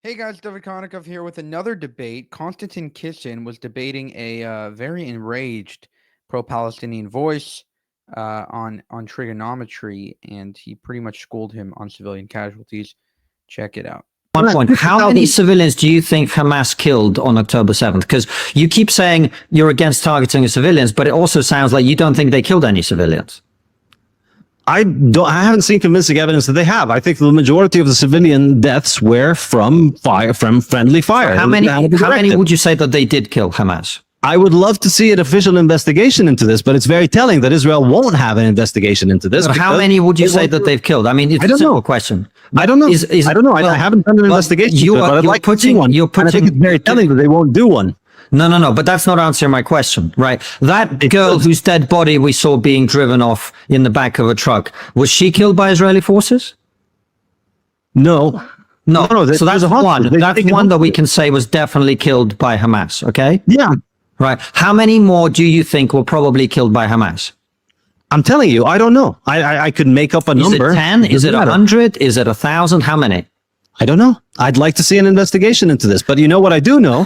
Hey guys, Dovid Konikov here with another debate. Konstantin Kisin was debating a very enraged pro-Palestinian voice on trigonometry, and he pretty much schooled him on civilian casualties. Check it out. One point. How many civilians do you think Hamas killed on October 7th? Because you keep saying you're against targeting civilians, but it also sounds like you don't think they killed any civilians. I haven't seen convincing evidence that they have. I think the majority of the civilian deaths were from fire, from friendly fire. So how many would you say that they did kill Hamas? I would love to see an official investigation into this, but it's very telling that Israel won't have an investigation into this. But how many would you say that they've killed? I mean, it's a simple question. I don't know. I don't know. Well, I haven't done an investigation, but I'd like to see one. And I think it's very telling that they won't do one. No, but that's not answering my question, right? That girl whose dead body we saw being driven off in the back of a truck, was she killed by Israeli forces? No. So that's one. That's one that we can say was definitely killed by Hamas, okay? Yeah. Right. How many more do you think were probably killed by Hamas? I'm telling you, I don't know. I could make up a number. Is it 10? Is it 100? Is it 1,000? How many? I don't know. I'd like to see an investigation into this, but you know what I do know?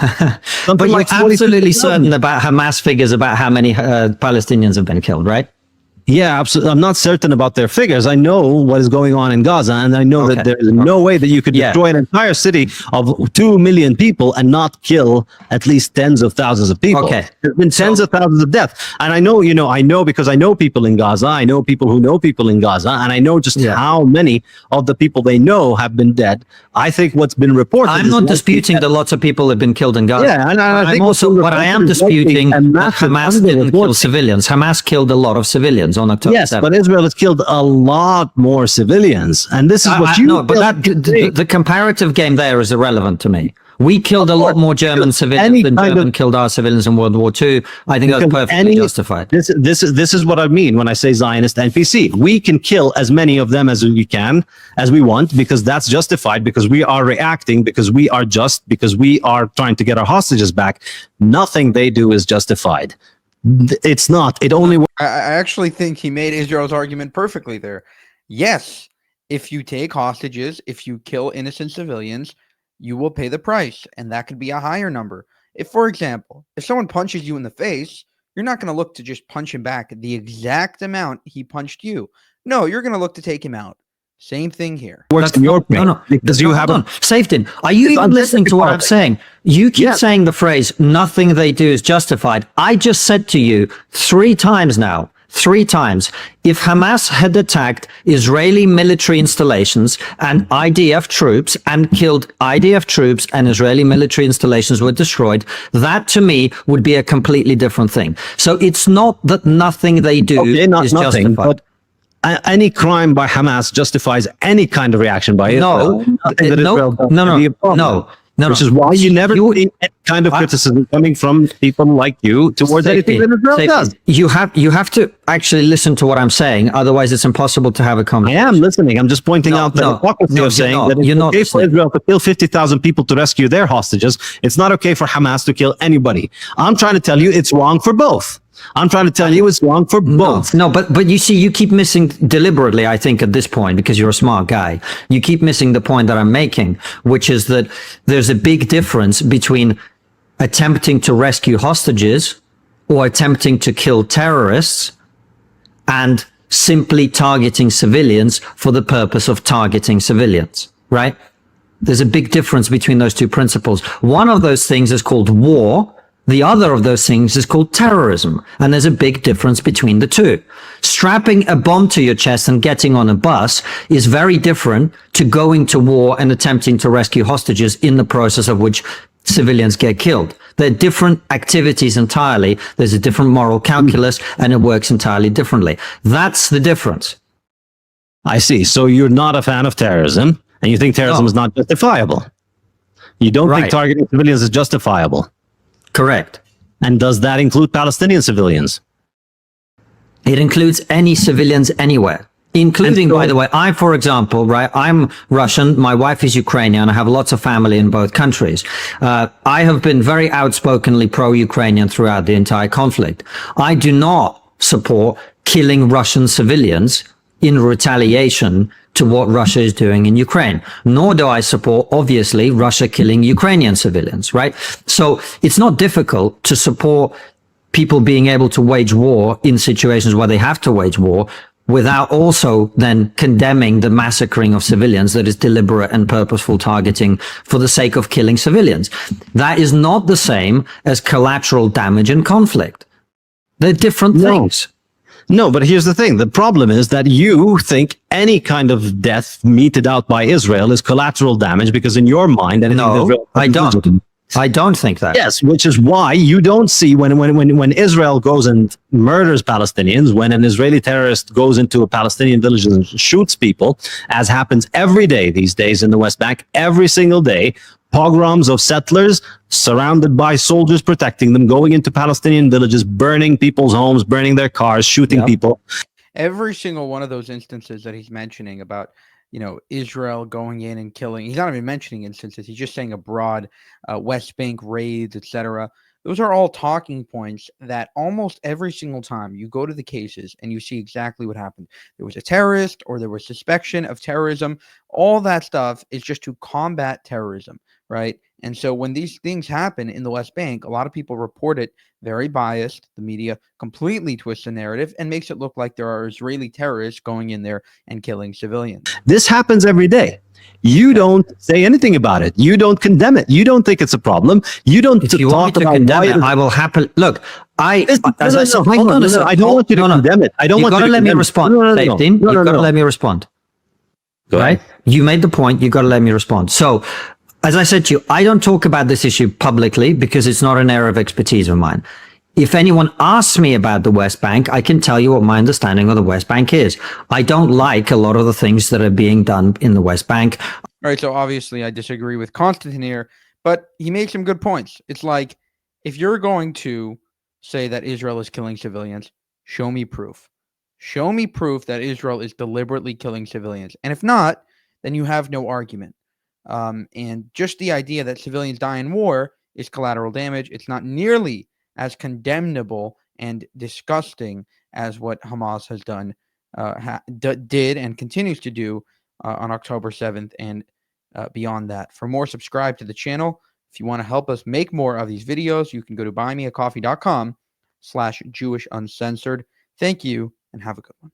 But you're absolutely certain about Hamas figures about how many Palestinians have been killed, right? Yeah, absolutely. I'm not certain about their figures. I know what is going on in Gaza, and I know that there is no way that you could destroy an entire city of 2 million people and not kill at least tens of thousands of people. Okay. There's been tens of thousands of deaths. And I know, I know because I know people in Gaza. I know people who know people in Gaza, and I know just how many of the people they know have been dead. I think what's been reported. I'm not disputing that lots of people have been killed in Gaza. Yeah, and I think what I am disputing that Hamas didn't kill civilians. Hamas killed a lot of civilians on October 7th. But Israel has killed a lot more civilians, and this is what you. No, but the comparative game there is irrelevant to me. We killed a lot more German civilians than Germany killed our civilians in World War II. I think that's perfectly justified. This is what I mean when I say Zionist NPC. We can kill as many of them as we can, as we want, because that's justified, because we are reacting, because we are just, because we are trying to get our hostages back. Nothing they do is justified. It's not. It only. I actually think he made Israel's argument perfectly there. Yes, if you take hostages, if you kill innocent civilians, you will pay the price, and that could be a higher number. If, for example, if someone punches you in the face, you're not going to look to just punch him back the exact amount he punched you. No, you're going to look to take him out. Same thing here. Works in your no, because you have Safedin, are you even listening to what I'm saying? You keep saying the phrase, nothing they do is justified. I just said to you 3 times now, 3 times, if Hamas had attacked Israeli military installations and IDF troops and killed IDF troops and Israeli military installations were destroyed, that to me would be a completely different thing. So it's not that nothing they do is justified. But any crime by Hamas justifies any kind of reaction by Israel. No. Which is why you never see any kind of criticism coming from people like you towards anything that Israel does. You have to actually listen to what I'm saying, otherwise it's impossible to have a conversation. I am listening. I'm just pointing out the hypocrisy of saying that it's okay for Israel to kill 50,000 people to rescue their hostages. It's not okay for Hamas to kill anybody. I'm trying to tell you it's wrong for both. I'm trying to tell you it's wrong for both. No, but you see, you keep missing deliberately, I think, at this point, because you're a smart guy. You keep missing the point that I'm making, which is that there's a big difference between attempting to rescue hostages or attempting to kill terrorists and simply targeting civilians for the purpose of targeting civilians, right? There's a big difference between those two principles. One of those things is called war. The other of those things is called terrorism, and there's a big difference between the two. Strapping a bomb to your chest and getting on a bus is very different to going to war and attempting to rescue hostages, in the process of which civilians get killed. They're different activities entirely. There's a different moral calculus, and it works entirely differently. That's the difference. I see. So you're not a fan of terrorism, and you think terrorism is not justifiable. You don't think targeting civilians is justifiable. Correct. And does that include Palestinian civilians? It includes any civilians anywhere, including, by the way, for example, I'm Russian, my wife is Ukrainian, I have lots of family in both countries. I have been very outspokenly pro-Ukrainian throughout the entire conflict. I do not support killing Russian civilians in retaliation to what Russia is doing in Ukraine. Nor do I support, obviously, Russia killing Ukrainian civilians, right? So it's not difficult to support people being able to wage war in situations where they have to wage war, without also then condemning the massacring of civilians that is deliberate and purposeful targeting for the sake of killing civilians. That is not the same as collateral damage and conflict. They're different things. No, but here's the thing. The problem is that you think any kind of death meted out by Israel is collateral damage because in your mind... No, I don't. I don't think that. Yes, which is why you don't see when Israel goes and murders Palestinians, when an Israeli terrorist goes into a Palestinian village and shoots people, as happens every day these days in the West Bank, every single day, pogroms of settlers surrounded by soldiers protecting them, going into Palestinian villages, burning people's homes, burning their cars, shooting people. Every single one of those instances that he's mentioning about, Israel going in and killing, he's not even mentioning instances. He's just saying abroad, West Bank raids, etc. Those are all talking points that almost every single time you go to the cases and you see exactly what happened. There was a terrorist or there was suspicion of terrorism. All that stuff is just to combat terrorism, right? And so when these things happen in the West Bank, a lot of people report it very biased. The media completely twists the narrative and makes it look like there are Israeli terrorists going in there and killing civilians. This happens every day. You don't say anything about it. You don't condemn it. You don't think it's a problem. You don't if you talk want me to about condemn why it. I will happily look. I don't want you to condemn it. I don't want you to let me respond. You gotta let me respond. Right? You made the point. You got to let me respond. So, as I said to you, I don't talk about this issue publicly because it's not an area of expertise of mine. If anyone asks me about the West Bank, I can tell you what my understanding of the West Bank is. I don't like a lot of the things that are being done in the West Bank. All right, so obviously I disagree with Konstantin here, but he made some good points. It's like, if you're going to say that Israel is killing civilians, show me proof. Show me proof that Israel is deliberately killing civilians. And if not, then you have no argument. And just the idea that civilians die in war is collateral damage. It's not nearly as condemnable and disgusting as what Hamas has done, did and continues to do on October 7th and beyond that. For more, subscribe to the channel. If you want to help us make more of these videos, you can go to buymeacoffee.com/JewishUncensored. Thank you and have a good one.